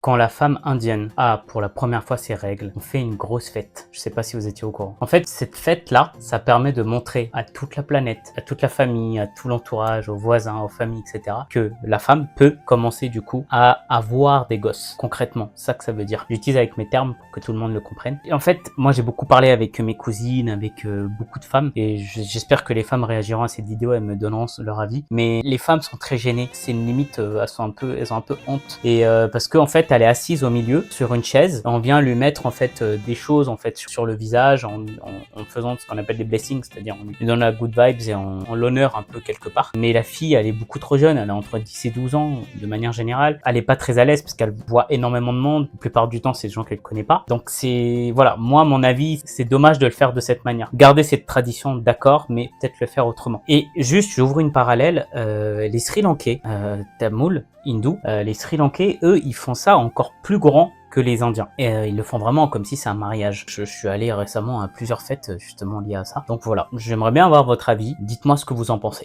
Quand la femme indienne a pour la première fois ses règles, on fait une grosse fête. Je sais pas si vous étiez au courant. En fait, cette fête-là, ça permet de montrer à toute la planète, à toute la famille, à tout l'entourage, aux voisins, aux familles, etc., que la femme peut commencer du coup à avoir des gosses. Concrètement, c'est ça que ça veut dire. J'utilise avec mes termes pour que tout le monde le comprenne. Et en fait, moi j'ai beaucoup parlé avec mes cousines, avec beaucoup de femmes, et j'espère que les femmes réagiront à cette vidéo et me donneront leur avis. Mais les femmes sont très gênées. C'est une limite, elles ont un peu honte. Et parce qu'en fait, elle est assise au milieu sur une chaise. On vient lui mettre en fait des choses en fait sur le visage en faisant ce qu'on appelle des blessings, c'est-à-dire on lui donne la good vibes et on l'honneur un peu quelque part. Mais la fille, elle est beaucoup trop jeune, elle a entre 10 et 12 ans de manière générale. Elle est pas très à l'aise parce qu'elle voit énormément de monde. La plupart du temps, c'est des gens qu'elle connaît pas. Donc c'est voilà, moi mon avis, c'est dommage de le faire de cette manière. Garder cette tradition, d'accord, mais peut-être le faire autrement. Et juste, j'ouvre une parallèle. Les Sri Lankais, Tamouls, hindous, les Sri Lankais, eux, ils font ça encore plus grand que les Indiens. Et ils le font vraiment comme si c'est un mariage. Je suis allé récemment à plusieurs fêtes justement liées à ça. Donc voilà, j'aimerais bien avoir votre avis. Dites-moi ce que vous en pensez.